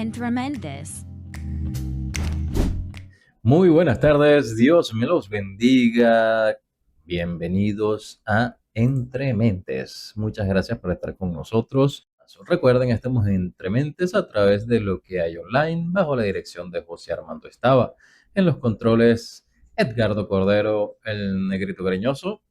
Entre Mentes. Muy buenas tardes, Dios me los bendiga. Bienvenidos a Entre Mentes. Muchas gracias por estar con nosotros. Recuerden, estamos en Entre Mentes a través de lo que hay online, bajo la dirección de José Armando Estaba. En los controles, Edgardo Cordero, el negrito greñoso.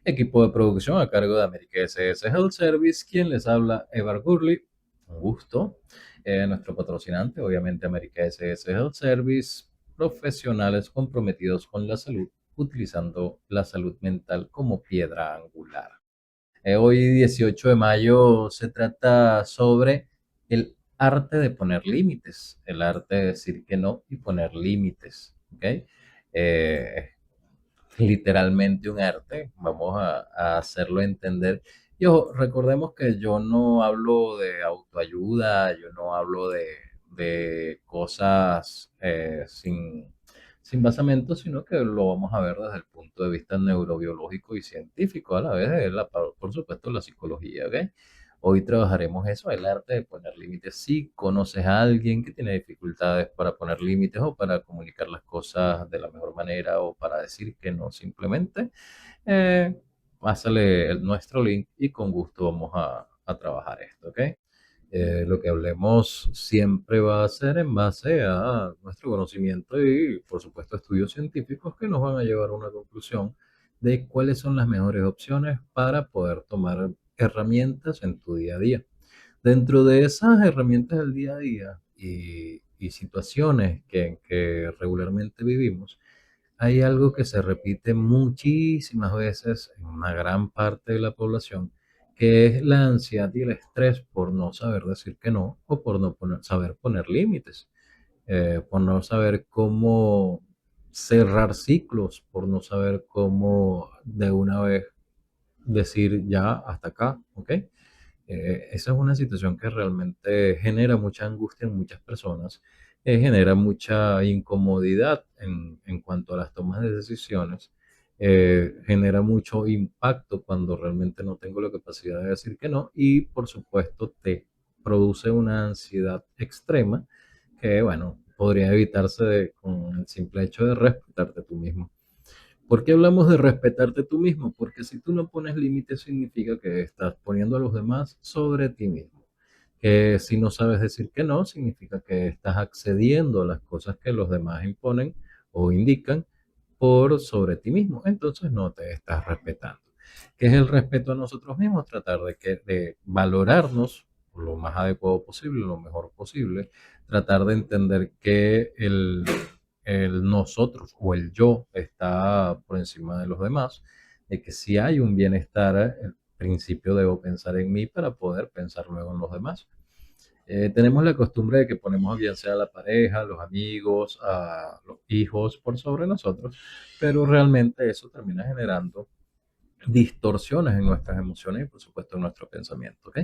Equipo de producción a cargo de America SS Health Service. Quien les habla, Evar Gurley. Un gusto. Nuestro patrocinante, obviamente, America SS Health Service. Profesionales comprometidos con la salud, utilizando la salud mental como piedra angular. Hoy, 18 de mayo, se trata sobre el arte de poner límites, el arte de decir que no y poner límites. ¿Ok? Literalmente un arte, vamos a hacerlo entender. Y ojo, recordemos que yo no hablo de autoayuda, yo no hablo de cosas sin basamento, sino que lo vamos a ver desde el punto de vista neurobiológico y científico, a la vez de por supuesto, la psicología, ¿ok? Hoy trabajaremos eso, el arte de poner límites. Si conoces a alguien que tiene dificultades para poner límites o para comunicar las cosas de la mejor manera o para decir que no simplemente, eh, pásale nuestro link y con gusto vamos a trabajar esto, ¿ok? Lo que hablemos siempre va a ser en base a nuestro conocimiento y, por supuesto, estudios científicos que nos van a llevar a una conclusión de cuáles son las mejores opciones para poder tomar herramientas en tu día a día. Dentro de esas herramientas del día a día y situaciones que regularmente vivimos, hay algo que se repite muchísimas veces en una gran parte de la población, que es la ansiedad y el estrés por no saber decir que no o por no saber poner límites, por no saber cómo cerrar ciclos, por no saber cómo de una vez decir ya hasta acá, ¿ok? Esa es una situación que realmente genera mucha angustia en muchas personas, genera mucha incomodidad en cuanto a las tomas de decisiones, genera mucho impacto cuando realmente no tengo la capacidad de decir que no y por supuesto te produce una ansiedad extrema que, bueno, podría evitarse con el simple hecho de respetarte tú mismo. ¿Por qué hablamos de respetarte tú mismo? Porque si tú no pones límites significa que estás poniendo a los demás sobre ti mismo. Que si no sabes decir que no, significa que estás accediendo a las cosas que los demás imponen o indican por sobre ti mismo. Entonces no te estás respetando. ¿Qué es el respeto a nosotros mismos? Tratar de valorarnos lo más adecuado posible, lo mejor posible. Tratar de entender que el nosotros o el yo está por encima de los demás, de que si hay un bienestar, el principio debo pensar en mí para poder pensar luego en los demás. Tenemos la costumbre de que ponemos bien sea a la pareja, a los amigos, a los hijos por sobre nosotros, pero realmente eso termina generando distorsiones en nuestras emociones y por supuesto en nuestro pensamiento, ¿ok?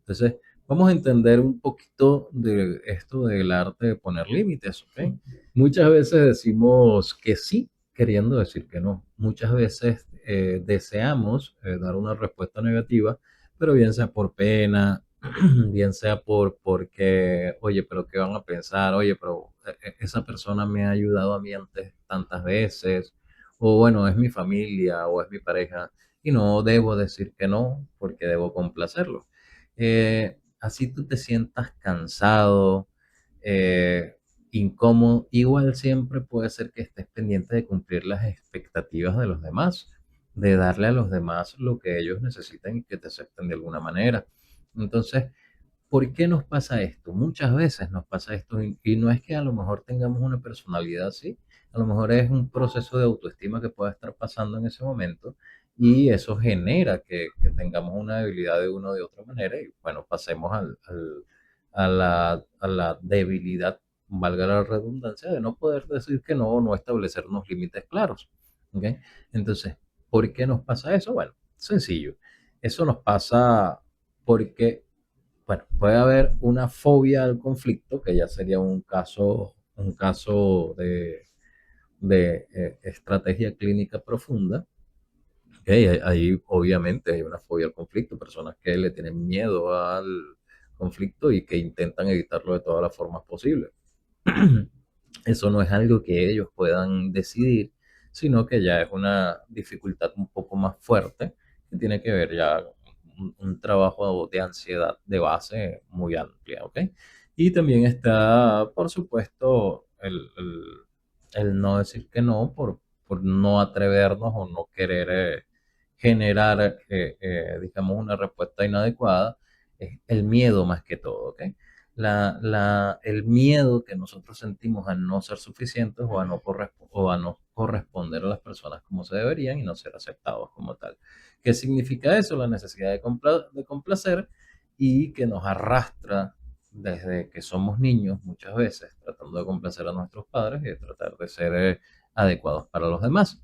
Entonces, vamos a entender un poquito de esto del arte de poner límites, ¿ok? Muchas veces decimos que sí, queriendo decir que no. Muchas veces deseamos dar una respuesta negativa, pero bien sea por pena, bien sea porque, oye, pero ¿qué van a pensar? Oye, pero esa persona me ha ayudado a mí antes tantas veces, o bueno, es mi familia o es mi pareja y no debo decir que no porque debo complacerlo. Así tú te sientas cansado, eh, incómodo, igual siempre puede ser que estés pendiente de cumplir las expectativas de los demás, de darle a los demás lo que ellos necesitan y que te acepten de alguna manera. Entonces, ¿por qué nos pasa esto? Muchas veces nos pasa esto y no es que a lo mejor tengamos una personalidad así, a lo mejor es un proceso de autoestima que pueda estar pasando en ese momento y eso genera que tengamos una debilidad de una o de otra manera y bueno, pasemos a la debilidad, valga la redundancia, de no poder decir que no o no establecer unos límites claros. ¿Ok? Entonces, ¿por qué nos pasa eso? Bueno, sencillo. Eso nos pasa porque bueno, puede haber una fobia al conflicto, que ya sería un caso de estrategia clínica profunda. Ok, ahí obviamente hay una fobia al conflicto, personas que le tienen miedo conflicto y que intentan evitarlo de todas las formas posibles. Eso no es algo que ellos puedan decidir, sino que ya es una dificultad un poco más fuerte que tiene que ver ya un trabajo de ansiedad de base muy amplia, ¿ok? Y también está, por supuesto, el no decir que no por no atrevernos o no querer generar, digamos, una respuesta inadecuada, es el miedo más que todo, ¿ok? El miedo que nosotros sentimos a no ser suficientes o a no corresponder a las personas como se deberían y no ser aceptados como tal. ¿Qué significa eso? La necesidad de complacer y que nos arrastra desde que somos niños muchas veces, tratando de complacer a nuestros padres y de tratar de ser adecuados para los demás.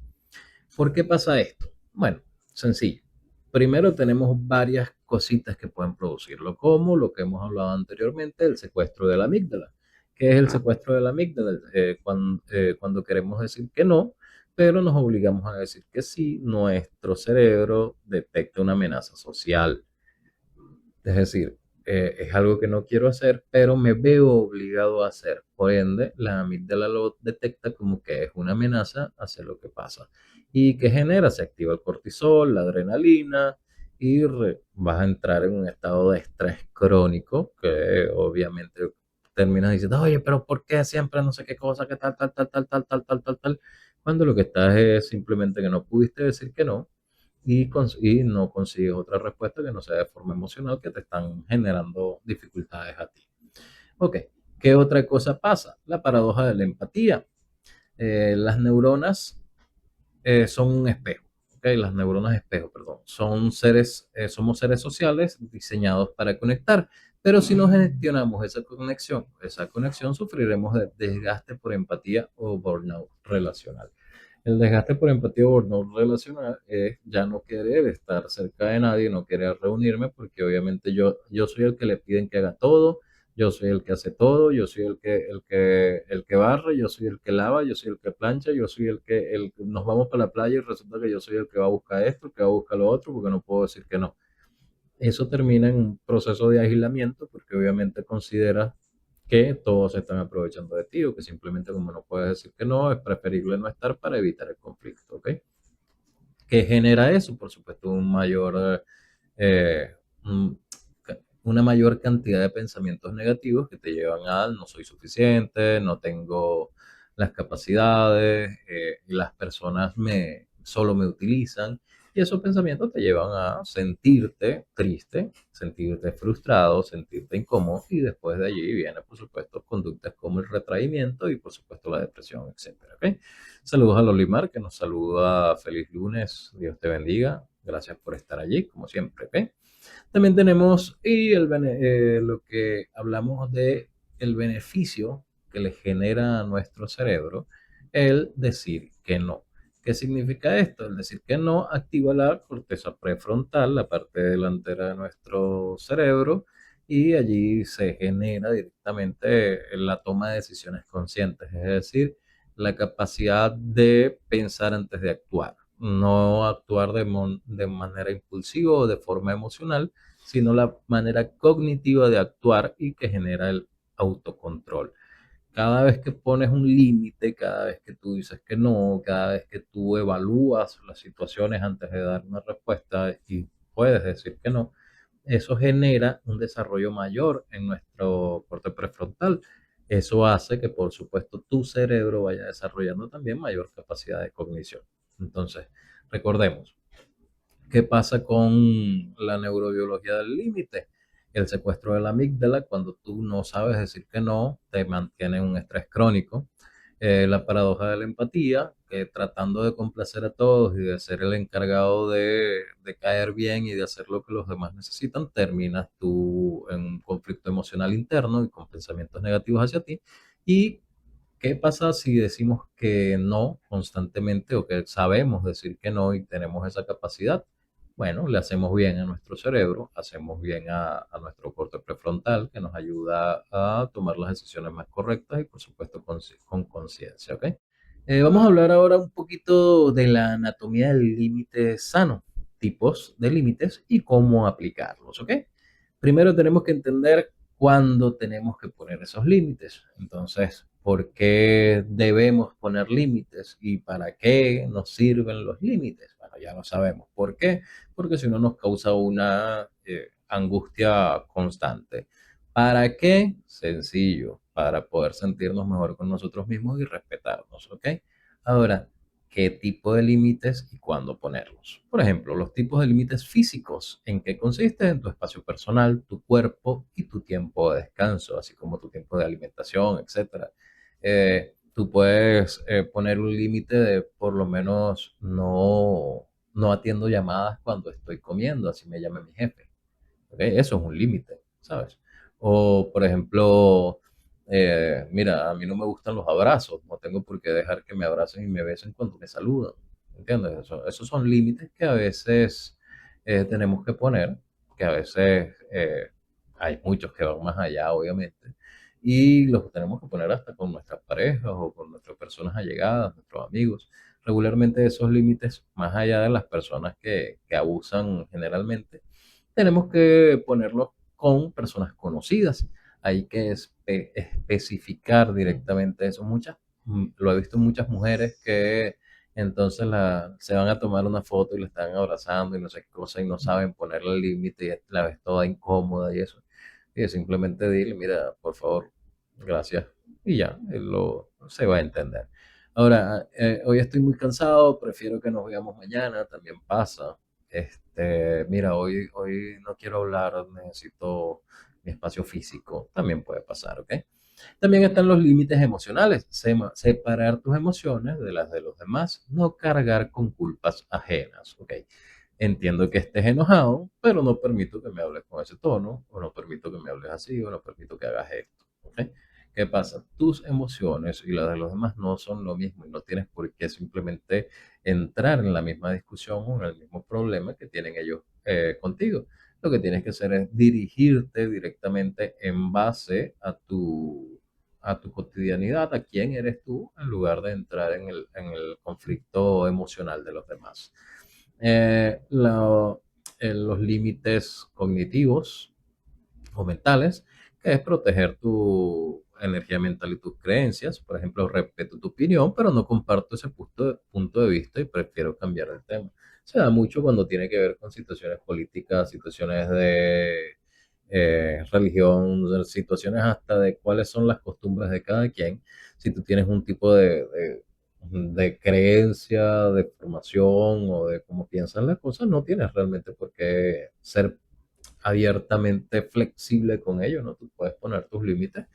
¿Por qué pasa esto? Bueno, sencillo. Primero tenemos varias cositas que pueden producirlo, como lo que hemos hablado anteriormente, el secuestro de la amígdala. ¿Qué es el secuestro de la amígdala? Cuando queremos decir que no, pero nos obligamos a decir que sí, nuestro cerebro detecta una amenaza social. Es decir, es algo que no quiero hacer, pero me veo obligado a hacer. Por ende, la amígdala lo detecta como que es una amenaza hacia lo que pasa. ¿Y qué genera? Se activa el cortisol, la adrenalina y vas a entrar en un estado de estrés crónico que obviamente terminas diciendo, oye, pero ¿por qué siempre no sé qué cosa, qué tal, tal, tal, tal, tal, tal, tal, tal, tal? Cuando lo que estás es simplemente que no pudiste decir que no y no consigues otra respuesta que no sea de forma emocional que te están generando dificultades a ti. Ok, ¿qué otra cosa pasa? La paradoja de la empatía. Las neuronas son un espejo. ¿Ok? Las neuronas espejo, perdón. Somos seres sociales diseñados para conectar. Pero si no gestionamos esa conexión sufriremos de desgaste por empatía o burnout relacional. El desgaste por empatía o no relacional es ya no querer estar cerca de nadie, no querer reunirme, porque obviamente yo soy el que le piden que haga todo, yo soy el que hace todo, yo soy el que barre, yo soy el que lava, yo soy el que plancha, yo soy nos vamos para la playa y resulta que yo soy el que va a buscar esto, el que va a buscar lo otro, porque no puedo decir que no. Eso termina en un proceso de aislamiento, porque obviamente consideras que todos se están aprovechando de ti o que simplemente como no puedes decir que no, es preferible no estar para evitar el conflicto, ¿ok? ¿Qué genera eso? Por supuesto, eh, un- una mayor cantidad de pensamientos negativos que te llevan a no soy suficiente, no tengo las capacidades, las personas solo me utilizan. Y esos pensamientos te llevan a sentirte triste, sentirte frustrado, sentirte incómodo y después de allí vienen, por supuesto, conductas como el retraimiento y, por supuesto, la depresión, etcétera. ¿Ok? Saludos a Lolimar, que nos saluda. Feliz lunes. Dios te bendiga. Gracias por estar allí, como siempre. ¿Ok? También tenemos lo que hablamos de el beneficio que le genera a nuestro cerebro el decir que no. ¿Qué significa esto? El decir que no activa la corteza prefrontal, la parte delantera de nuestro cerebro, y allí se genera directamente la toma de decisiones conscientes, es decir, la capacidad de pensar antes de actuar, no actuar de manera impulsiva o de forma emocional, sino la manera cognitiva de actuar y que genera el autocontrol. Cada vez que pones un límite, cada vez que tú dices que no, cada vez que tú evalúas las situaciones antes de dar una respuesta y puedes decir que no, eso genera un desarrollo mayor en nuestro corte prefrontal. Eso hace que, por supuesto, tu cerebro vaya desarrollando también mayor capacidad de cognición. Entonces, recordemos, ¿qué pasa con la neurobiología del límite? El secuestro de la amígdala, cuando tú no sabes decir que no, te mantiene en un estrés crónico. La paradoja de la empatía, que tratando de complacer a todos y de ser el encargado de caer bien y de hacer lo que los demás necesitan, terminas tú en un conflicto emocional interno y con pensamientos negativos hacia ti. ¿Y qué pasa si decimos que no constantemente o que sabemos decir que no y tenemos esa capacidad? Bueno, le hacemos bien a nuestro cerebro, hacemos bien a nuestro corte prefrontal, que nos ayuda a tomar las decisiones más correctas y, por supuesto, con conciencia, ¿ok? Vamos a hablar ahora un poquito de la anatomía del límite sano, tipos de límites y cómo aplicarlos, ¿ok? Primero tenemos que entender cuándo tenemos que poner esos límites. Entonces, ¿por qué debemos poner límites y para qué nos sirven los límites? Bueno, ya lo sabemos. ¿Por qué? Porque si no nos causa una angustia constante. ¿Para qué? Sencillo, para poder sentirnos mejor con nosotros mismos y respetarnos, ¿ok? Ahora, ¿qué tipo de límites y cuándo ponerlos? Por ejemplo, los tipos de límites físicos, ¿en qué consiste? En tu espacio personal, tu cuerpo y tu tiempo de descanso, así como tu tiempo de alimentación, etcétera. Tú puedes poner un límite de por lo menos no atiendo llamadas cuando estoy comiendo, así me llame mi jefe. ¿Ok? Eso es un límite, ¿sabes? O, por ejemplo, mira, a mí no me gustan los abrazos, no tengo por qué dejar que me abracen y me besen cuando me saludan, ¿entiendes? Esos son límites que a veces tenemos que poner, que a veces hay muchos que van más allá, obviamente, y los tenemos que poner hasta con nuestras parejas o con nuestras personas allegadas, nuestros amigos. Regularmente esos límites, más allá de las personas que abusan generalmente, tenemos que ponerlo con personas conocidas. Hay que especificar directamente eso. Lo he visto en muchas mujeres que entonces se van a tomar una foto y la están abrazando y no sé qué cosa y no saben ponerle el límite y la ves toda incómoda y eso. Y simplemente dile, mira, por favor, gracias. Y ya, se va a entender. Ahora, hoy estoy muy cansado, prefiero que nos veamos mañana, también pasa. Mira, hoy no quiero hablar, necesito mi espacio físico, también puede pasar, ¿ok? También están los límites emocionales, separar tus emociones de las de los demás, no cargar con culpas ajenas, ¿ok? Entiendo que estés enojado, pero no permito que me hables con ese tono, o no permito que me hables así, o no permito que hagas esto, ¿ok? ¿Qué pasa? Tus emociones y las de los demás no son lo mismo y no tienes por qué simplemente entrar en la misma discusión o en el mismo problema que tienen ellos contigo. Lo que tienes que hacer es dirigirte directamente en base a tu cotidianidad, a quién eres tú, en lugar de entrar en el conflicto emocional de los demás. Eh, la- los límites cognitivos o mentales, que es proteger tu energía mental y tus creencias. Por ejemplo, respeto tu opinión, pero no comparto ese punto de vista y prefiero cambiar el tema. Se da mucho cuando tiene que ver con situaciones políticas, situaciones de religión, situaciones hasta de cuáles son las costumbres de cada quien. Si tú tienes un tipo de creencia, de formación o de cómo piensan las cosas, no tienes realmente por qué ser abiertamente flexible con ello, ¿no? Tú puedes poner tus límites.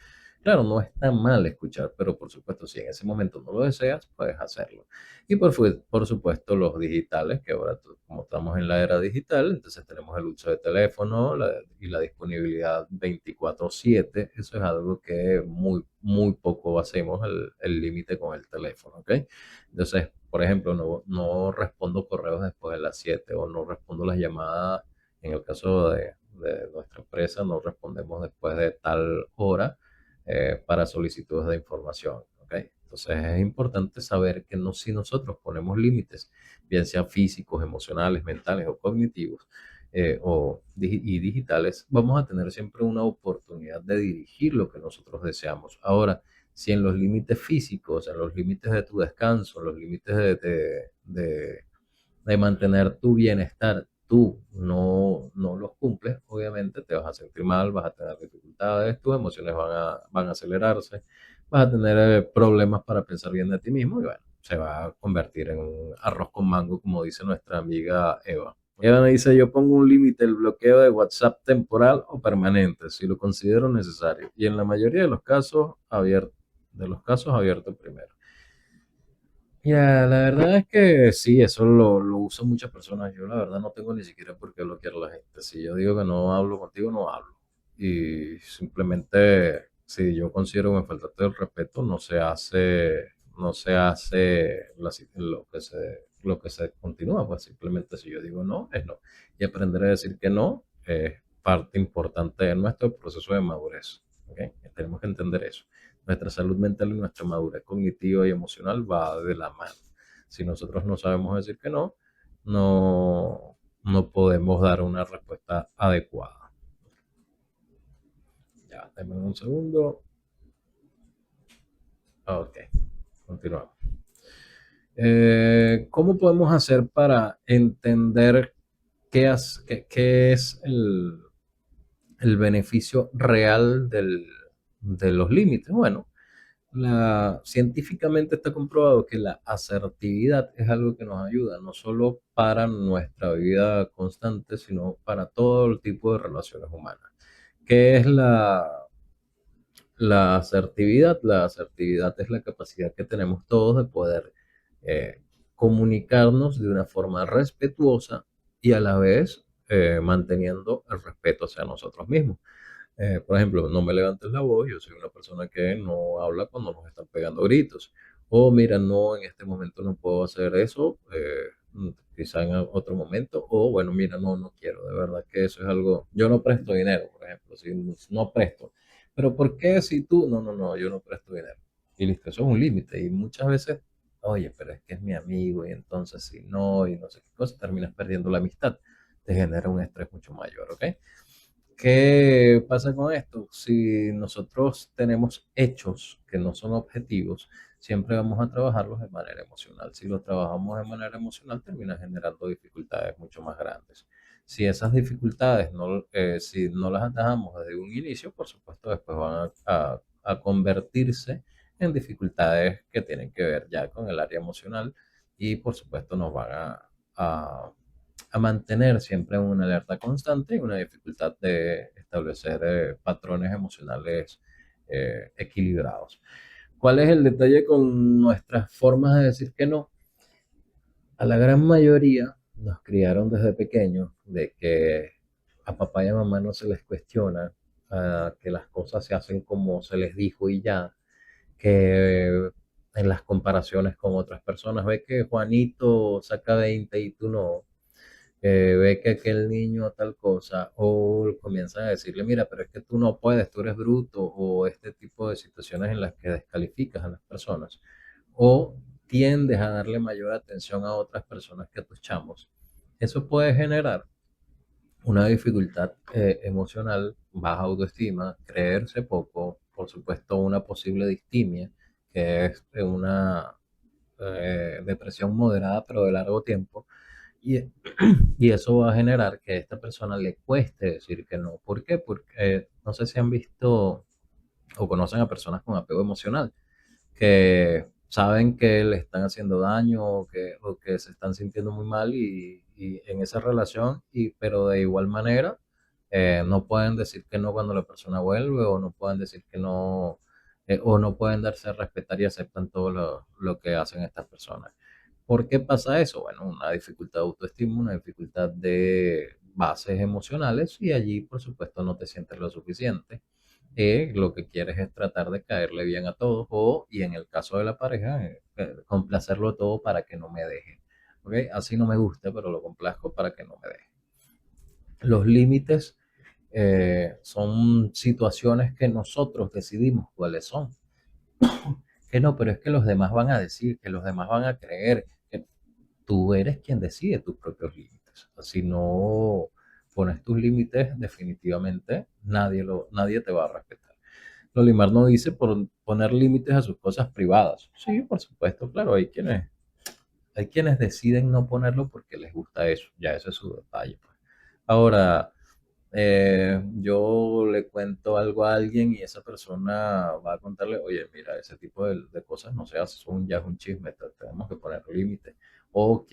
Claro, no está mal escuchar, pero por supuesto, si en ese momento no lo deseas, puedes hacerlo. Y por supuesto, los digitales, que ahora como estamos en la era digital, entonces tenemos el uso de teléfono y la disponibilidad 24/7. Eso es algo que muy poco hacemos el límite con el teléfono, ¿ok? Entonces, por ejemplo, no respondo correos después de las 7 o no respondo las llamadas en el caso de nuestra empresa, no respondemos después de tal hora para solicitudes de información. ¿Ok? Entonces es importante saber que no, si nosotros ponemos límites, bien sean físicos, emocionales, mentales o cognitivos, y digitales, vamos a tener siempre una oportunidad de dirigir lo que nosotros deseamos. Ahora, si en los límites físicos, en los límites de tu descanso, en los límites de mantener tu bienestar, tú no los cumples, obviamente te vas a sentir mal, vas a tener dificultades, tus emociones van a acelerarse, vas a tener problemas para pensar bien de ti mismo y bueno, se va a convertir en un arroz con mango, como dice nuestra amiga Eva. Eva me dice, yo pongo un límite, el bloqueo de WhatsApp temporal o permanente, si lo considero necesario. Y en la mayoría de los casos abierto primero. Mira, la verdad es que sí, eso lo usan muchas personas. Yo la verdad no tengo ni siquiera por qué bloquear a la gente. Si yo digo que no hablo contigo, no hablo. Y simplemente, si yo considero que me faltaste el respeto, no se hace lo que se continúa. Pues simplemente si yo digo no, es no. Y aprender a decir que no es parte importante de nuestro proceso de madurez. ¿Ok? Tenemos que entender eso. Nuestra salud mental y nuestra madurez cognitiva y emocional va de la mano. Si nosotros no sabemos decir que no podemos dar una respuesta adecuada. Ya, dame un segundo. Ok, continuamos. ¿Cómo podemos hacer para entender qué es el beneficio real de los límites? Bueno, científicamente está comprobado que la asertividad es algo que nos ayuda no solo para nuestra vida constante, sino para todo el tipo de relaciones humanas. ¿Qué es la asertividad? La asertividad es la capacidad que tenemos todos de poder eh, comunicarnos de una forma respetuosa y a la vez manteniendo el respeto hacia nosotros mismos. Por ejemplo, no me levantes la voz, yo soy una persona que no habla cuando nos están pegando gritos. O mira, no, en este momento no puedo hacer eso, quizá en otro momento. O bueno, mira, no, no quiero, de verdad que eso es algo. Yo no presto dinero, por ejemplo, si no presto. Pero ¿por qué si tú? No, no, no, yo no presto dinero. Y listo, eso es un límite. Y muchas veces, oye, pero es que es mi amigo y entonces si no, y no sé qué cosa, terminas perdiendo la amistad. Te genera un estrés mucho mayor, ¿ok? ¿Qué pasa con esto? Si nosotros tenemos hechos que no son objetivos, siempre vamos a trabajarlos de manera emocional. Si los trabajamos de manera emocional, termina generando dificultades mucho más grandes. Si esas dificultades si no las atajamos desde un inicio, por supuesto, después van a convertirse en dificultades que tienen que ver ya con el área emocional y, por supuesto, nos van a a mantener siempre una alerta constante y una dificultad de establecer patrones emocionales equilibrados. ¿Cuál es el detalle con nuestras formas de decir que no? A la gran mayoría nos criaron desde pequeños de que a papá y a mamá no se les cuestiona, que las cosas se hacen como se les dijo y ya, que en las comparaciones con otras personas, ve que Juanito saca 20 y tú no, ve que aquel niño tal cosa, o comienzan a decirle, mira, pero es que tú no puedes, tú eres bruto, o este tipo de situaciones en las que descalificas a las personas, o tiendes a darle mayor atención a otras personas que a tus chamos. Eso puede generar una dificultad emocional, baja autoestima, creerse poco, por supuesto una posible distimia, que es una depresión moderada pero de largo tiempo, y, y eso va a generar que a esta persona le cueste decir que no. ¿Por qué? Porque no sé si han visto o conocen a personas con apego emocional que saben que le están haciendo daño o que se están sintiendo muy mal y en esa relación, pero de igual manera no pueden decir que no cuando la persona vuelve o no pueden decir que no o no pueden darse a respetar y aceptan todo lo que hacen estas personas. ¿Por qué pasa eso? Bueno, una dificultad de autoestima, una dificultad de bases emocionales y allí, por supuesto, no te sientes lo suficiente. Lo que quieres es tratar de caerle bien a todos o, y en el caso de la pareja, complacerlo todo para que no me deje. ¿Ok? Así no me gusta, pero lo complazco para que no me deje. Los límites son situaciones que nosotros decidimos cuáles son. Que no, pero es que los demás van a decir, que los demás van a creer, que tú eres quien decide tus propios límites. Si no pones tus límites, definitivamente nadie te va a respetar. Lolimar no dice por poner límites a sus cosas privadas. Sí, por supuesto, claro, hay quienes deciden no ponerlo porque les gusta eso, ya ese es su detalle, pues. Ahora, yo le cuento algo a alguien y esa persona va a contarle, oye, mira, ese tipo de cosas no se hace, ya es un chisme, tenemos que poner límites. O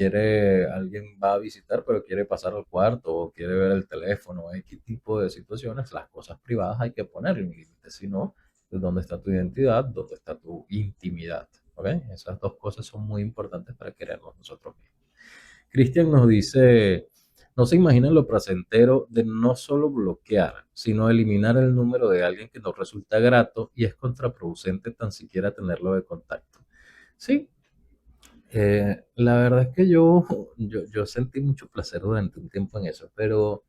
alguien va a visitar, pero quiere pasar al cuarto, o quiere ver el teléfono, X tipo de situaciones, las cosas privadas hay que ponerle un límite, si no, ¿dónde está tu identidad? ¿Dónde está tu intimidad? ¿Ok? Esas dos cosas son muy importantes para querernos nosotros mismos. Cristian nos dice, no se imaginan lo placentero de no solo bloquear, sino eliminar el número de alguien que nos resulta grato y es contraproducente tan siquiera tenerlo de contacto. Sí, la verdad es que yo sentí mucho placer durante un tiempo en eso, pero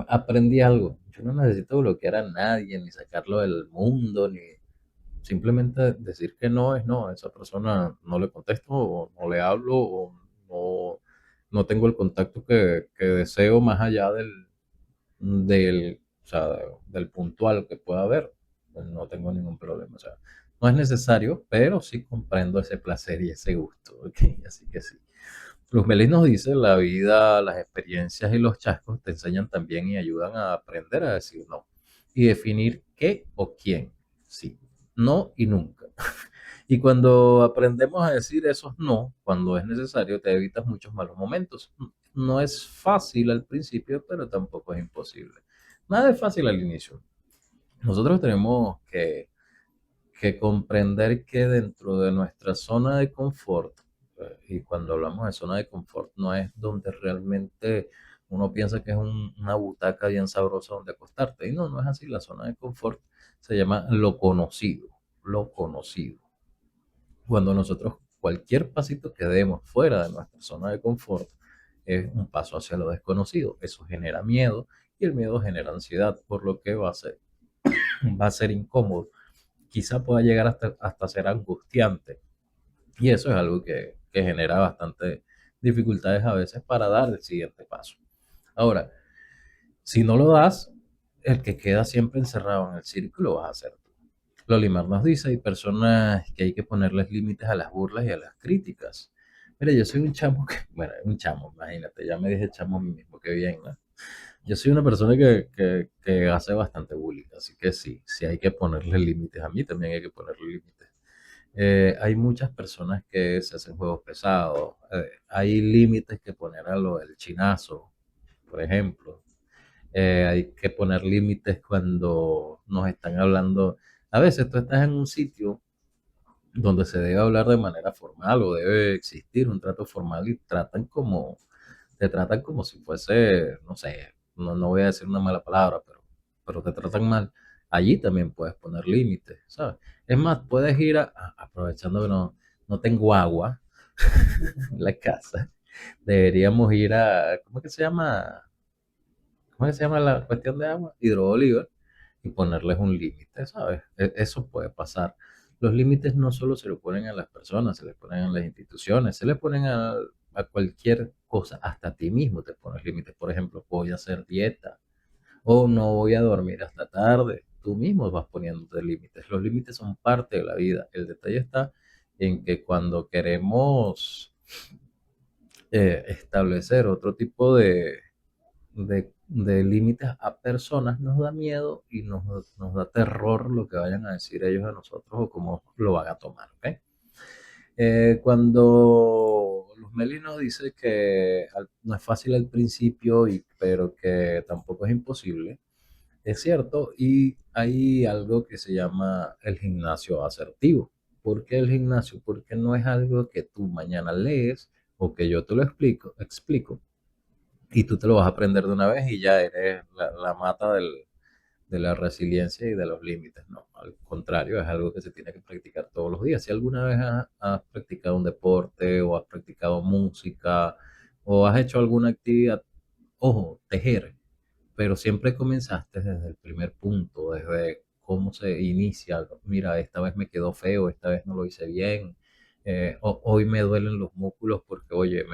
aprendí algo. Yo no necesito bloquear a nadie, ni sacarlo del mundo, ni simplemente decir que no es no. A esa persona no le contesto o no le hablo o no tengo el contacto que deseo más allá del o sea, del puntual que pueda haber, pues no tengo ningún problema. O sea, no es necesario, pero sí comprendo ese placer y ese gusto, ¿ok? Así que sí. Luz Melis nos dice, la vida, las experiencias y los chascos te enseñan también y ayudan a aprender a decir no y definir qué o quién. Sí, no y nunca. Y cuando aprendemos a decir esos no, cuando es necesario, te evitas muchos malos momentos. No es fácil al principio, pero tampoco es imposible. Nada es fácil al inicio. Nosotros tenemos que comprender que dentro de nuestra zona de confort, y cuando hablamos de zona de confort, no es donde realmente uno piensa que es una butaca bien sabrosa donde acostarte. Y no, no es así. La zona de confort se llama lo conocido, lo conocido. Cuando nosotros cualquier pasito que demos fuera de nuestra zona de confort es un paso hacia lo desconocido. Eso genera miedo y el miedo genera ansiedad, por lo que va a ser incómodo. Quizá pueda llegar hasta ser angustiante. Y eso es algo que genera bastante dificultades a veces para dar el siguiente paso. Ahora, si no lo das, el que queda siempre encerrado en el círculo vas a ser tú. Lolimar nos dice, hay personas que hay que ponerles límites a las burlas y a las críticas. Mira, yo soy un chamo que, bueno, un chamo, imagínate, ya me dije chamo a mí mismo, qué bien, ¿no? Yo soy una persona que hace bastante bullying, así que sí, sí hay que ponerle límites. A mí también hay que ponerle límites. Hay muchas personas que se hacen juegos pesados. Hay límites que poner a lo del chinazo, por ejemplo. Hay que poner límites cuando nos están hablando. A veces tú estás en un sitio donde se debe hablar de manera formal o debe existir un trato formal y te tratan como si fuese, no sé, no voy a decir una mala palabra, pero te tratan mal. Allí también puedes poner límites, ¿sabes? Es más, puedes ir aprovechando que no tengo agua en la casa, deberíamos ir ¿cómo es que se llama? ¿Cómo se llama la cuestión de agua? Hidrooliva y ponerles un límite, ¿sabes? Eso puede pasar. Los límites no solo se lo ponen a las personas, se les ponen a las instituciones, se le ponen a cualquier cosa, hasta a ti mismo te pones límites. Por ejemplo, voy a hacer dieta o no voy a dormir hasta tarde. Tú mismo vas poniéndote límites. Los límites son parte de la vida. El detalle está en que cuando queremos establecer otro tipo de límites a personas, nos da miedo y nos da terror lo que vayan a decir ellos de nosotros o cómo lo van a tomar, ¿ok? Cuando Luz Meli nos dice que no es fácil al principio, pero que tampoco es imposible, es cierto, y hay algo que se llama el gimnasio asertivo. ¿Por qué el gimnasio? Porque no es algo que tú mañana lees o que yo te lo explico y tú te lo vas a aprender de una vez y ya eres la mata de la resiliencia y de los límites, no, al contrario, es algo que se tiene que practicar todos los días. Si alguna vez has practicado un deporte o has practicado música o has hecho alguna actividad, ojo, tejer, pero siempre comenzaste desde el primer punto, desde cómo se inicia, mira, esta vez me quedó feo, esta vez no lo hice bien, hoy me duelen los músculos porque, oye,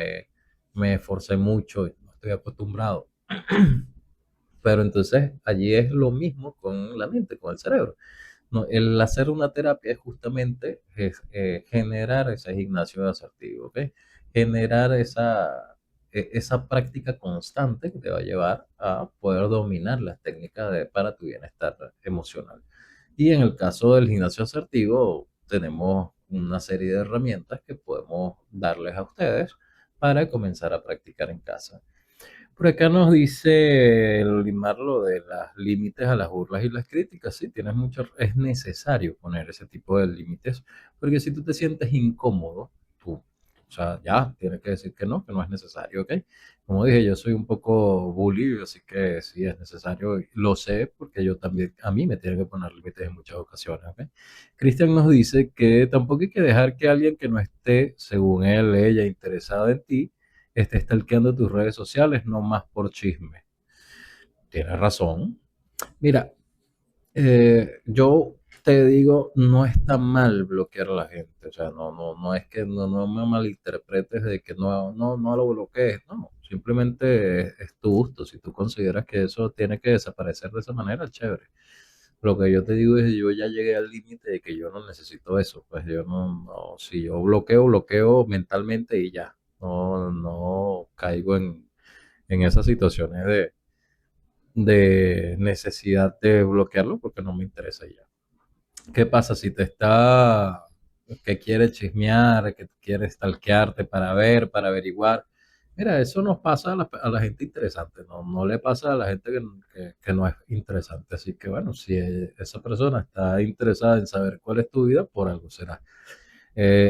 me esforcé mucho, y no estoy acostumbrado. Pero entonces allí es lo mismo con la mente, con el cerebro. No, el hacer una terapia es justamente generar ese gimnasio asertivo, ¿ok? Generar esa práctica constante que te va a llevar a poder dominar las técnicas para tu bienestar emocional. Y en el caso del gimnasio asertivo, tenemos una serie de herramientas que podemos darles a ustedes para comenzar a practicar en casa. Por acá nos dice el limar lo de los límites a las burlas y las críticas. Sí, tienes mucho, es necesario poner ese tipo de límites, porque si tú te sientes incómodo, tú, o sea, ya tienes que decir que no es necesario, ¿ok? Como dije, yo soy un poco bully, así que sí es necesario, y lo sé, porque yo también, a mí me tienen que poner límites en muchas ocasiones, ¿ok? Cristian nos dice que tampoco hay que dejar que alguien que no esté, según él, ella, interesada en ti, esté stalkeando tus redes sociales, no más por chisme. Tienes razón. Mira, yo te digo, no está mal bloquear a la gente. O sea, no es que no me malinterpretes de que no lo bloquees. No, simplemente es tu gusto. Si tú consideras que eso tiene que desaparecer de esa manera, chévere. Lo que yo te digo es, yo ya llegué al límite de que yo no necesito eso. Pues yo si yo bloqueo, bloqueo mentalmente y ya. No caigo en esas situaciones de necesidad de bloquearlo porque no me interesa ya. ¿Qué pasa si te está, que quiere chismear, que quiere stalkearte para ver, para averiguar? Mira, eso nos pasa a la gente interesante, no le pasa a la gente que no es interesante. Así que bueno, si esa persona está interesada en saber cuál es tu vida, por algo será.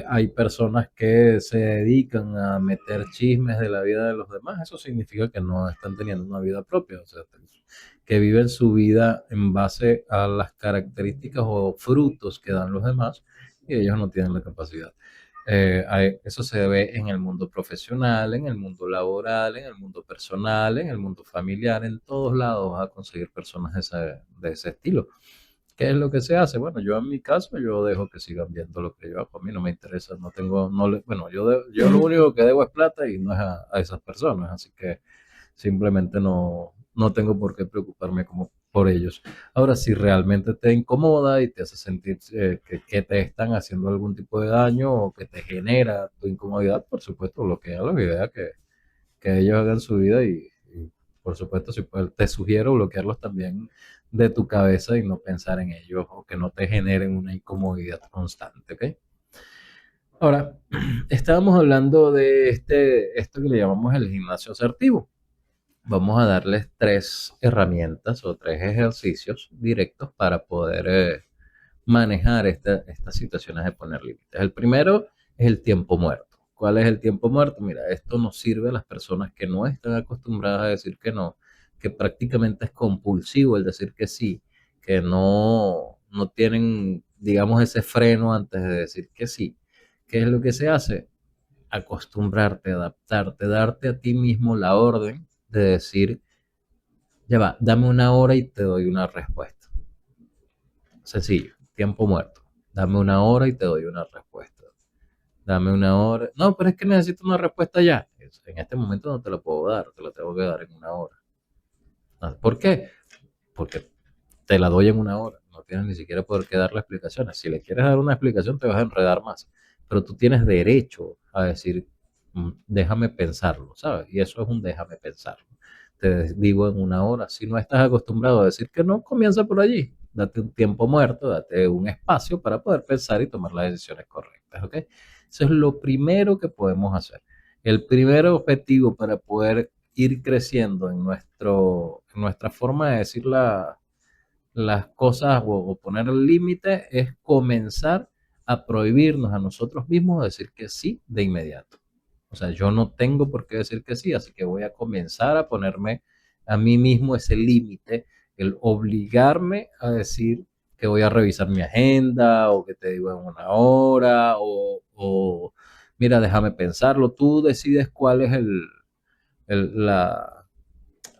Hay personas que se dedican a meter chismes de la vida de los demás, eso significa que no están teniendo una vida propia, o sea, que viven su vida en base a las características o frutos que dan los demás y ellos no tienen la capacidad. Eso se ve en el mundo profesional, en el mundo laboral, en el mundo personal, en el mundo familiar, en todos lados vas a conseguir personas de ese estilo. ¿Qué es lo que se hace? Bueno, yo en mi caso, yo dejo que sigan viendo lo que yo hago. A mí no me interesa, no tengo, no le, bueno, yo lo único que debo es plata y no es a esas personas, así que simplemente no tengo por qué preocuparme como por ellos. Ahora, si realmente te incomoda y te hace sentir que te están haciendo algún tipo de daño o que te genera tu incomodidad, por supuesto, bloquealo y deja que ellos hagan su vida y, por supuesto, si te sugiero bloquearlos también de tu cabeza y no pensar en ellos o que no te generen una incomodidad constante, ¿ok? Ahora, estábamos hablando de esto que le llamamos el gimnasio asertivo. Vamos a darles tres herramientas o tres ejercicios directos para poder manejar estas situaciones de poner límites. El primero es el tiempo muerto. ¿Cuál es el tiempo muerto? Mira, esto nos sirve a las personas que no están acostumbradas a decir que no, que prácticamente es compulsivo el decir que sí, que no tienen, digamos, ese freno antes de decir que sí. ¿Qué es lo que se hace? Acostumbrarte, adaptarte, darte a ti mismo la orden de decir, ya va, dame una hora y te doy una respuesta. Sencillo, tiempo muerto. Dame una hora y te doy una respuesta. Dame una hora. No, pero es que necesito una respuesta ya. En este momento no te la puedo dar, te la tengo que dar en una hora. ¿Por qué? Porque te la doy en una hora. No tienes ni siquiera por qué darle explicaciones. Si le quieres dar una explicación, te vas a enredar más. Pero tú tienes derecho a decir, déjame pensarlo, ¿sabes? Y eso es un déjame pensarlo. Te digo en una hora. Si no estás acostumbrado a decir que no, comienza por allí. Date un tiempo muerto, date un espacio para poder pensar y tomar las decisiones correctas, ¿ok? Eso es lo primero que podemos hacer. El primer objetivo para poder ir creciendo en nuestra forma de decir las cosas o poner el límite es comenzar a prohibirnos a nosotros mismos decir que sí de inmediato. O sea, yo no tengo por qué decir que sí, así que voy a comenzar a ponerme a mí mismo ese límite, el obligarme a decir que voy a revisar mi agenda o que te digo en una hora o mira, déjame pensarlo. Tú decides cuál es el- la,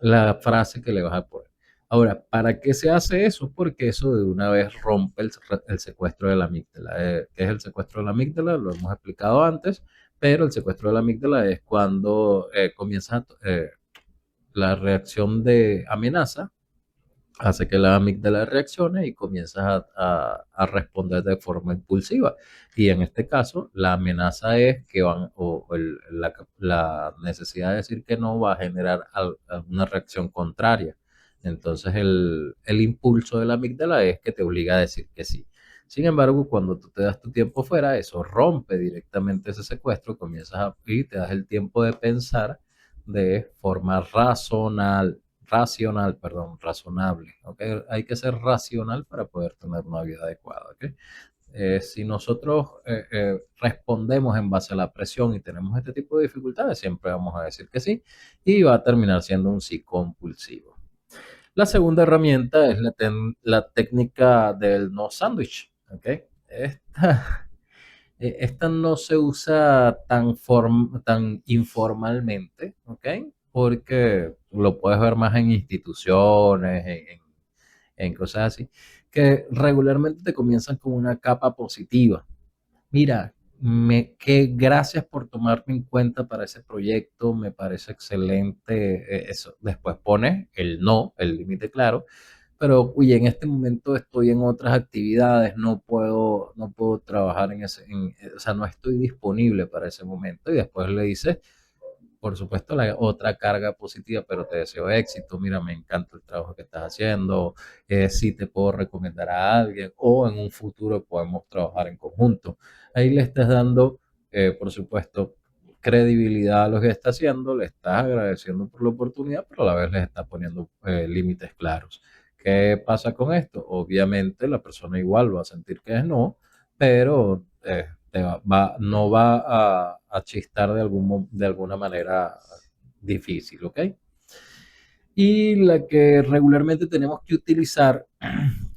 la frase que le vas a poner. Ahora, ¿para qué se hace eso? Porque eso de una vez rompe el secuestro de la amígdala. ¿Qué es el secuestro de la amígdala? Lo hemos explicado antes, pero el secuestro de la amígdala es cuando comienza la reacción de amenaza, hace que la amígdala reaccione y comienzas a responder de forma impulsiva. Y en este caso, la amenaza es que la necesidad de decir que no va a generar una reacción contraria. Entonces, el impulso de la amígdala es que te obliga a decir que sí. Sin embargo, cuando tú te das tu tiempo fuera, eso rompe directamente ese secuestro, y te das el tiempo de pensar de forma razonable, ¿ok? Hay que ser racional para poder tener una vida adecuada, ¿ok? Si nosotros respondemos en base a la presión y tenemos este tipo de dificultades, siempre vamos a decir que sí y va a terminar siendo un sí compulsivo. La segunda herramienta es la técnica del no sándwich, ¿ok? Esta, esta no se usa tan informalmente, ¿ok? Porque lo puedes ver más en instituciones, en cosas así, que regularmente te comienzan con una capa positiva. Mira, que gracias por tomarme en cuenta para ese proyecto, me parece excelente eso. Después pones el no, el límite claro, pero oye, en este momento estoy en otras actividades, no puedo trabajar o sea, no estoy disponible para ese momento. Y después le dices, por supuesto, la otra carga positiva, pero te deseo éxito. Mira, me encanta el trabajo que estás haciendo. Si te puedo recomendar a alguien o en un futuro podemos trabajar en conjunto. Ahí le estás dando, por supuesto, credibilidad a lo que está haciendo, le estás agradeciendo por la oportunidad, pero a la vez les estás poniendo límites claros. ¿Qué pasa con esto? Obviamente la persona igual va a sentir que es no, pero no va a chistar de alguna manera difícil, ¿ok? Y la que regularmente tenemos que utilizar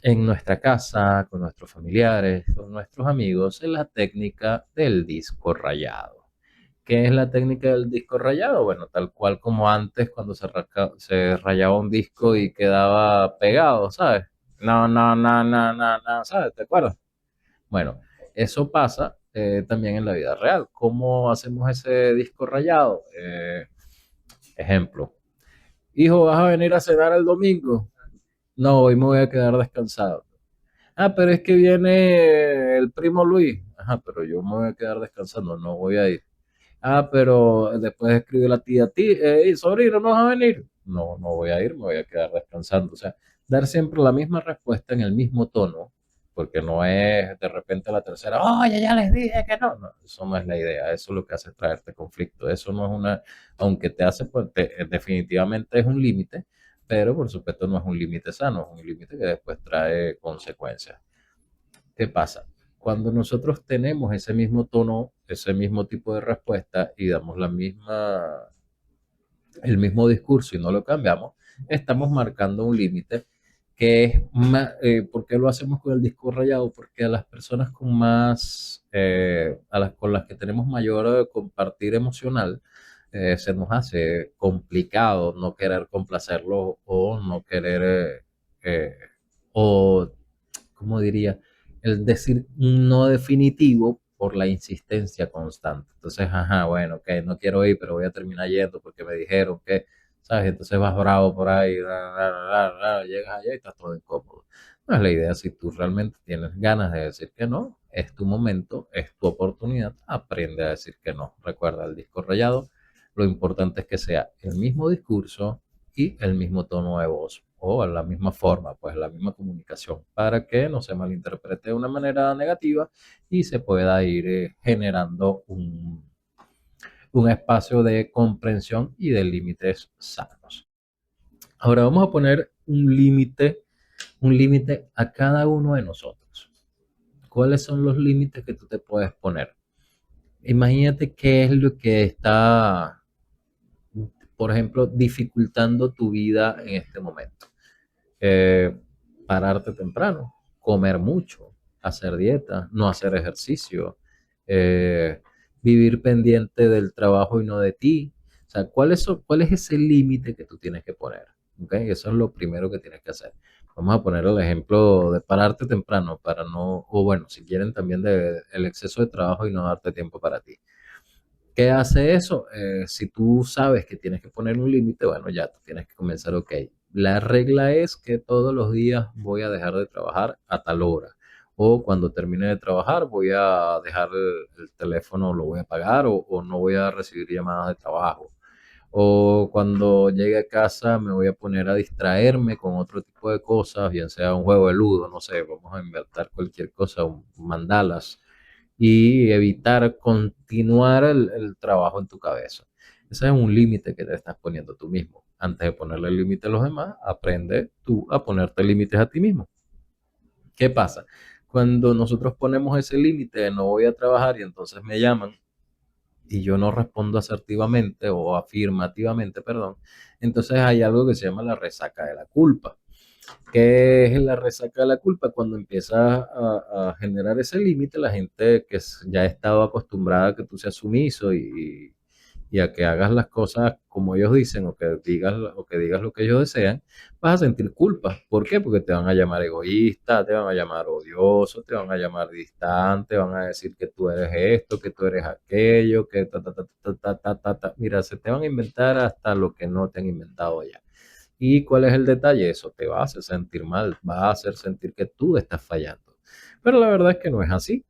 en nuestra casa, con nuestros familiares, con nuestros amigos, es la técnica del disco rayado. ¿Qué es la técnica del disco rayado? Bueno, tal cual como antes, cuando se rayaba un disco y quedaba pegado, ¿sabes? No, no, no, no, no, no, ¿sabes? ¿Te acuerdas? Bueno, eso pasa también en la vida real. ¿Cómo hacemos ese disco rayado? Ejemplo, hijo, ¿vas a venir a cenar el domingo? No, hoy me voy a quedar descansado. Ah, pero es que viene el primo Luis. Ajá, pero yo me voy a quedar descansando, no voy a ir. Ah, pero después escribe la tía, sobrino, ¿no vas a venir? No, no voy a ir, me voy a quedar descansando. O sea, dar siempre la misma respuesta en el mismo tono, porque no es de repente la tercera, oye, ya les dije que no. No, eso no es la idea, eso es lo que hace traerte conflicto. Eso no es aunque te hace, pues, definitivamente es un límite, pero por supuesto no es un límite sano, es un límite que después trae consecuencias. ¿Qué pasa? Cuando nosotros tenemos ese mismo tono, ese mismo tipo de respuesta y damos el mismo discurso y no lo cambiamos, estamos marcando un límite que es más, ¿por qué lo hacemos con el disco rayado? Porque a las personas con las que tenemos mayor compartir emocional, se nos hace complicado no querer complacerlo o no querer, o ¿cómo diría? El decir un no definitivo por la insistencia constante. Entonces, ajá, bueno, ok, no quiero ir, pero voy a terminar yendo porque me dijeron que, ¿sabes? Entonces vas bravo por ahí, llegas allá y estás todo incómodo. No es la idea, si tú realmente tienes ganas de decir que no, es tu momento, es tu oportunidad, aprende a decir que no. Recuerda el disco rayado, lo importante es que sea el mismo discurso y el mismo tono de voz o la misma forma, pues la misma comunicación, para que no se malinterprete de una manera negativa y se pueda ir generando un espacio de comprensión y de límites sanos. Ahora vamos a poner un límite a cada uno de nosotros. ¿Cuáles son los límites que tú te puedes poner? Imagínate qué es lo que está, por ejemplo, dificultando tu vida en este momento. eh, Pararte temprano, comer mucho, hacer dieta, no hacer ejercicio, eh, vivir pendiente del trabajo y no de ti. O sea, ¿cuál es ese límite que tú tienes que poner? ¿Okay? Eso es lo primero que tienes que hacer. Vamos a poner el ejemplo de pararte temprano para no, o bueno, si quieren también de el exceso de trabajo y no darte tiempo para ti. ¿Qué hace eso? Si tú sabes que tienes que poner un límite, bueno, ya tú tienes que comenzar, ok. La regla es que todos los días voy a dejar de trabajar a tal hora. O cuando termine de trabajar voy a dejar el teléfono, lo voy a apagar o no voy a recibir llamadas de trabajo. O cuando llegue a casa me voy a poner a distraerme con otro tipo de cosas, bien sea un juego de ludo, no sé, vamos a inventar cualquier cosa, mandalas y evitar continuar el trabajo en tu cabeza. Ese es un límite que te estás poniendo tú mismo. Antes de ponerle límite a los demás, aprende tú a ponerte límites a ti mismo. ¿Qué pasa? Cuando nosotros ponemos ese límite de no voy a trabajar y entonces me llaman y yo no respondo asertivamente o afirmativamente, perdón, entonces hay algo que se llama la resaca de la culpa. ¿Qué es la resaca de la culpa? Cuando empiezas a generar ese límite, la gente que ya ha estado acostumbrada a que tú seas sumiso y a que hagas las cosas como ellos dicen o que digas lo que ellos desean, vas a sentir culpa. ¿Por qué? Porque te van a llamar egoísta, te van a llamar odioso, te van a llamar distante, van a decir que tú eres esto, que tú eres aquello, que ta, ta, ta, ta, ta, ta, ta, ta. Mira, se te van a inventar hasta lo que no te han inventado ya. ¿Y cuál es el detalle? Eso te va a hacer sentir mal, va a hacer sentir que tú estás fallando. Pero la verdad es que no es así.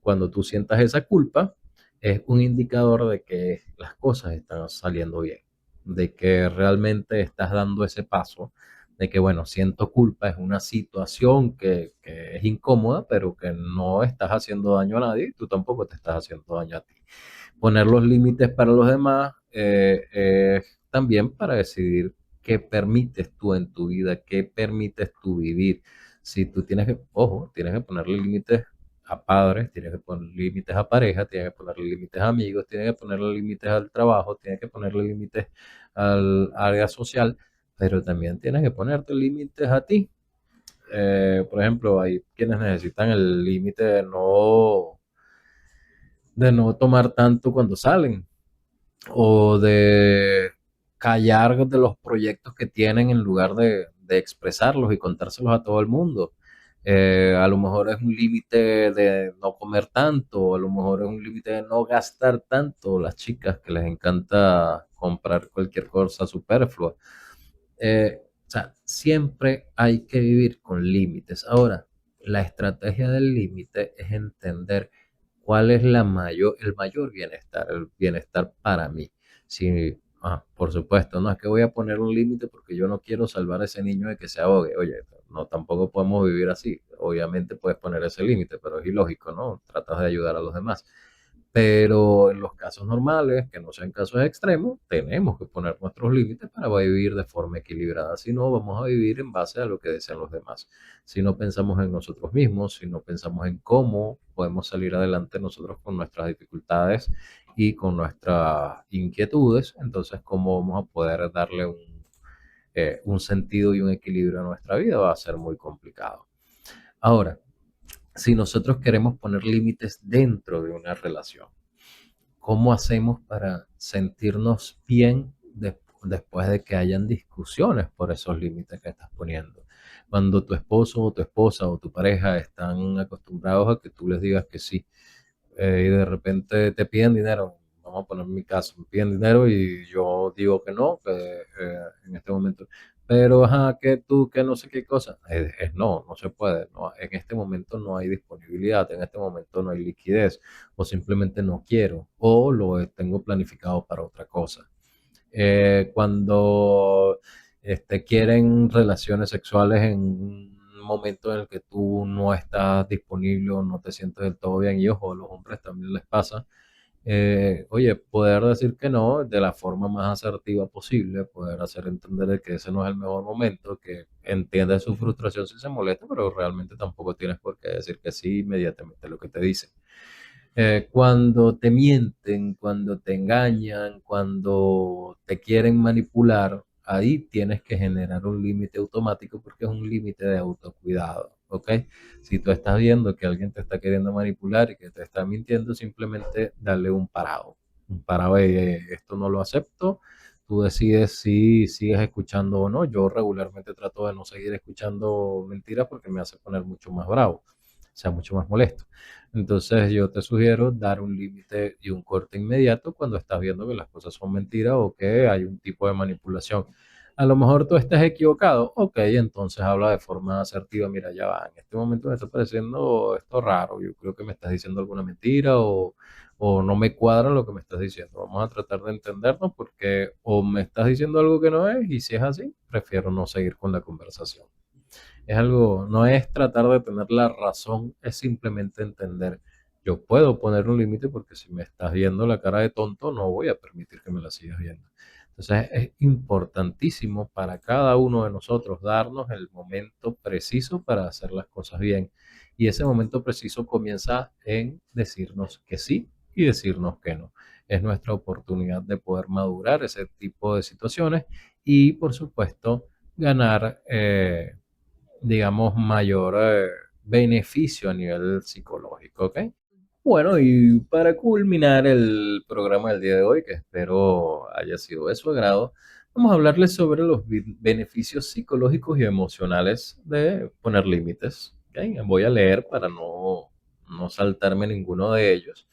Cuando tú sientas esa culpa, es un indicador de que las cosas están saliendo bien, de que realmente estás dando ese paso, de que, bueno, siento culpa, es una situación que es incómoda, pero que no estás haciendo daño a nadie y tú tampoco te estás haciendo daño a ti. Poner los límites para los demás es también para decidir qué permites tú en tu vida, qué permites tú vivir. Si tú tienes que, ojo, tienes que ponerle límites a padres, tienes que poner límites a pareja, tienes que ponerle límites a amigos, tienes que ponerle límites al trabajo, tienes que ponerle límites al área social, pero también tienes que ponerte límites a ti. Por ejemplo, hay quienes necesitan el límite de no tomar tanto cuando salen o de callar de los proyectos que tienen en lugar de expresarlos y contárselos a todo el mundo. A lo mejor es un límite de no comer tanto, a lo mejor es un límite de no gastar tanto, las chicas que les encanta comprar cualquier cosa superflua. O sea, siempre hay que vivir con límites. Ahora, la estrategia del límite es entender cuál es el mayor bienestar, el bienestar para mí. Si, por supuesto, no es que voy a poner un límite porque yo no quiero salvar a ese niño de que se ahogue. Oye, no, tampoco podemos vivir así. Obviamente puedes poner ese límite, pero es ilógico, ¿no? Tratas de ayudar a los demás. Pero en los casos normales, que no sean casos extremos, tenemos que poner nuestros límites para vivir de forma equilibrada. Si no, vamos a vivir en base a lo que desean los demás. Si no pensamos en nosotros mismos, si no pensamos en cómo podemos salir adelante nosotros con nuestras dificultades y con nuestras inquietudes, entonces cómo vamos a poder darle un sentido y un equilibrio a nuestra vida va a ser muy complicado. Ahora, si nosotros queremos poner límites dentro de una relación, ¿cómo hacemos para sentirnos bien después de que hayan discusiones por esos límites que estás poniendo? Cuando tu esposo o tu esposa o tu pareja están acostumbrados a que tú les digas que sí, y de repente te piden dinero, vamos a poner mi caso, me piden dinero y yo digo que no, que en este momento, pero ajá, que tú, que no sé qué cosa, no, no se puede, no, en este momento no hay disponibilidad, en este momento no hay liquidez, o simplemente no quiero, o lo tengo planificado para otra cosa. Cuando quieren relaciones sexuales en un momento en el que tú no estás disponible o no te sientes del todo bien, y ojo, a los hombres también les pasa, oye, poder decir que no de la forma más asertiva posible, poder hacer entender de que ese no es el mejor momento, que entiende su frustración si se molesta, pero realmente tampoco tienes por qué decir que sí inmediatamente lo que te dicen. Cuando te mienten, cuando te engañan, cuando te quieren manipular, ahí tienes que generar un límite automático porque es un límite de autocuidado, ¿ok? Si tú estás viendo que alguien te está queriendo manipular y que te está mintiendo, simplemente dale un parado de esto no lo acepto. Tú decides si sigues escuchando o no. Yo regularmente trato de no seguir escuchando mentiras porque me hace poner mucho más bravo, o sea, mucho más molesto. Entonces yo te sugiero dar un límite y un corte inmediato cuando estás viendo que las cosas son mentiras o que hay un tipo de manipulación. A lo mejor tú estás equivocado, ok, entonces habla de forma asertiva, mira, ya va, en este momento me está pareciendo esto raro, yo creo que me estás diciendo alguna mentira o no me cuadra lo que me estás diciendo. Vamos a tratar de entendernos porque o me estás diciendo algo que no es y si es así, prefiero no seguir con la conversación. Es algo, no es tratar de tener la razón, es simplemente entender. Yo puedo poner un límite porque si me estás viendo la cara de tonto, no voy a permitir que me la sigas viendo. Entonces es importantísimo para cada uno de nosotros darnos el momento preciso para hacer las cosas bien. Y ese momento preciso comienza en decirnos que sí y decirnos que no. Es nuestra oportunidad de poder madurar ese tipo de situaciones y, por supuesto, ganar digamos, mayor beneficio a nivel psicológico, ¿ok? Bueno, y para culminar el programa del día de hoy, que espero haya sido de su agrado, vamos a hablarles sobre los beneficios psicológicos y emocionales de poner límites. ¿Ok? Voy a leer para no saltarme ninguno de ellos.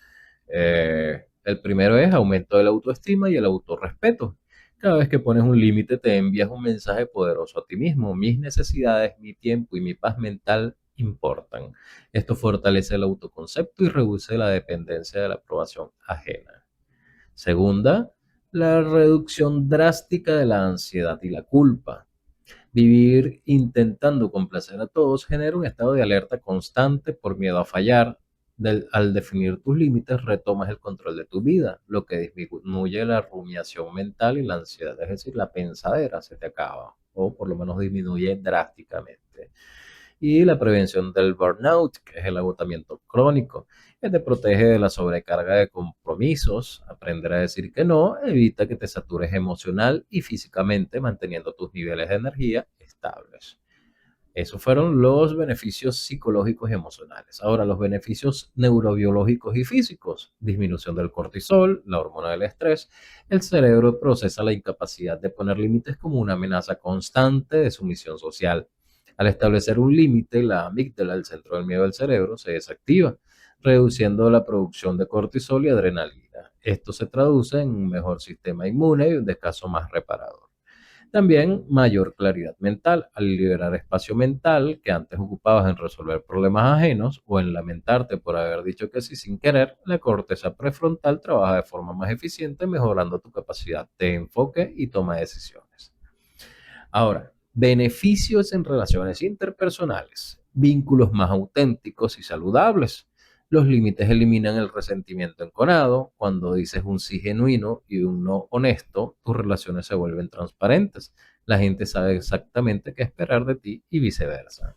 El primero es aumento de la autoestima y el autorrespeto. Cada vez que pones un límite te envías un mensaje poderoso a ti mismo. Mis necesidades, mi tiempo y mi paz mental importan. Esto fortalece el autoconcepto y reduce la dependencia de la aprobación ajena. Segunda, la reducción drástica de la ansiedad y la culpa. Vivir intentando complacer a todos genera un estado de alerta constante por miedo a fallar. Al definir tus límites, retomas el control de tu vida, lo que disminuye la rumiación mental y la ansiedad, es decir, la pensadera se te acaba, o por lo menos disminuye drásticamente. Y la prevención del burnout, que es el agotamiento crónico, que te protege de la sobrecarga de compromisos. Aprender a decir que no evita que te satures emocional y físicamente, manteniendo tus niveles de energía estables. Esos fueron los beneficios psicológicos y emocionales. Ahora, los beneficios neurobiológicos y físicos. Disminución del cortisol, la hormona del estrés. El cerebro procesa la incapacidad de poner límites como una amenaza constante de sumisión social. Al establecer un límite, la amígdala, el centro del miedo del cerebro, se desactiva, reduciendo la producción de cortisol y adrenalina. Esto se traduce en un mejor sistema inmune y un descanso más reparador. También mayor claridad mental. Al liberar espacio mental que antes ocupabas en resolver problemas ajenos o en lamentarte por haber dicho que sí sin querer, la corteza prefrontal trabaja de forma más eficiente, mejorando tu capacidad de enfoque y toma de decisiones. Ahora, beneficios en relaciones interpersonales, vínculos más auténticos y saludables. Los límites eliminan el resentimiento enconado. Cuando dices un sí genuino y un no honesto, tus relaciones se vuelven transparentes. La gente sabe exactamente qué esperar de ti y viceversa.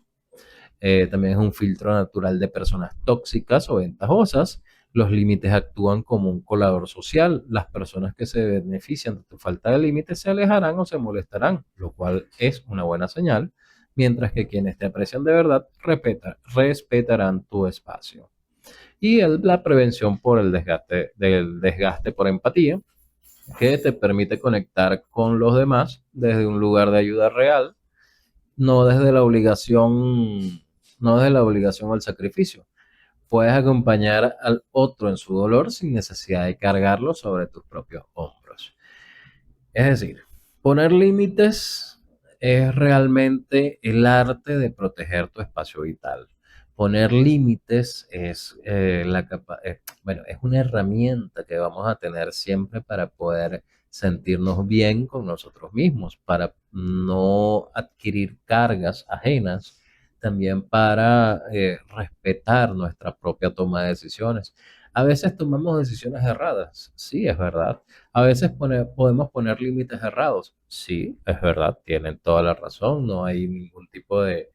También es un filtro natural de personas tóxicas o ventajosas. Los límites actúan como un colador social. Las personas que se benefician de tu falta de límites se alejarán o se molestarán, lo cual es una buena señal, mientras que quienes te aprecian de verdad respetarán tu espacio. Y la prevención por el desgaste, del desgaste por empatía, que te permite conectar con los demás desde un lugar de ayuda real, no desde la obligación, no desde la obligación o el sacrificio. Puedes acompañar al otro en su dolor sin necesidad de cargarlo sobre tus propios hombros. Es decir, poner límites es realmente el arte de proteger tu espacio vital. Poner límites es, bueno, es una herramienta que vamos a tener siempre para poder sentirnos bien con nosotros mismos, para no adquirir cargas ajenas, también para respetar nuestra propia toma de decisiones. A veces tomamos decisiones erradas, sí, es verdad. A veces podemos poner límites errados. Sí, es verdad, tienen toda la razón, no hay ningún tipo de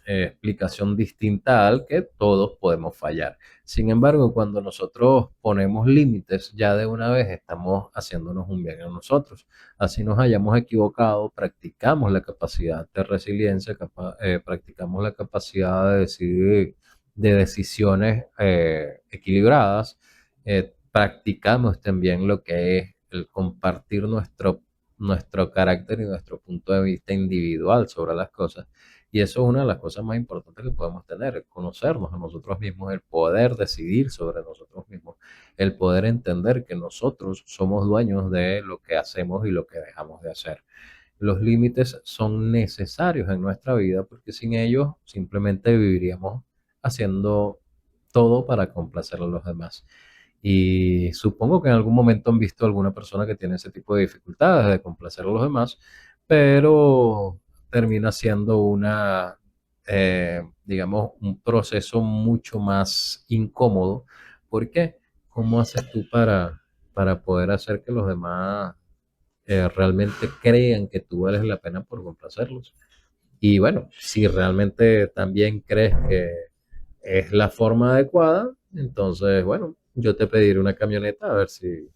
explicación distinta al que todos podemos fallar. Sin embargo, cuando nosotros ponemos límites, ya de una vez estamos haciéndonos un bien a nosotros. Así nos hayamos equivocado, practicamos la capacidad de resiliencia, practicamos la capacidad de decidir, de decisiones equilibradas, practicamos también lo que es el compartir nuestro carácter y nuestro punto de vista individual sobre las cosas. Y eso es una de las cosas más importantes que podemos tener, el conocernos a nosotros mismos, el poder decidir sobre nosotros mismos, el poder entender que nosotros somos dueños de lo que hacemos y lo que dejamos de hacer. Los límites son necesarios en nuestra vida porque sin ellos simplemente viviríamos haciendo todo para complacer a los demás. Y supongo que en algún momento han visto alguna persona que tiene ese tipo de dificultades de complacer a los demás, pero termina siendo digamos, un proceso mucho más incómodo. ¿Por qué? ¿Cómo haces tú para poder hacer que los demás realmente crean que tú vales la pena por complacerlos? Y bueno, si realmente también crees que es la forma adecuada, entonces, bueno, yo te pediré una camioneta a ver si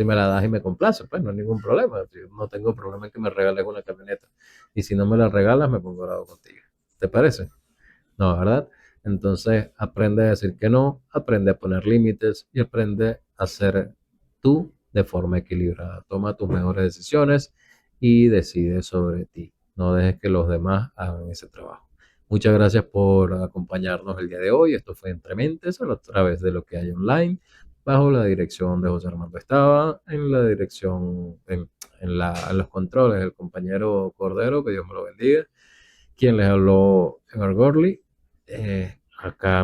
me la das y me complace. Pues no hay ningún problema. Yo no tengo problema en que me regales una camioneta. Y si no me la regalas, me pongo bravo contigo. ¿Te parece? No, ¿verdad? Entonces, aprende a decir que no, aprende a poner límites y aprende a ser tú de forma equilibrada. Toma tus mejores decisiones y decide sobre ti. No dejes que los demás hagan ese trabajo. Muchas gracias por acompañarnos el día de hoy. Esto fue Entre Mentes a través de lo que hay online, bajo la dirección de José Armando Estaba, en la dirección, en los controles del compañero Cordero, que Dios me lo bendiga. Quien les habló, Ever Gorley. Acá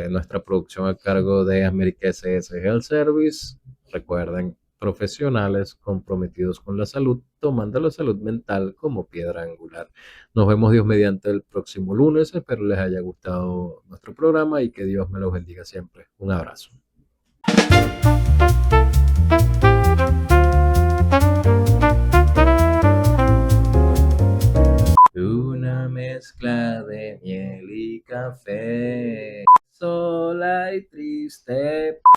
nuestra producción a cargo de America SS Health Service. Recuerden, profesionales comprometidos con la salud, tomando la salud mental como piedra angular. Nos vemos Dios mediante el próximo lunes. Espero les haya gustado nuestro programa y que Dios me los bendiga siempre. Un abrazo. Una mezcla de miel y café.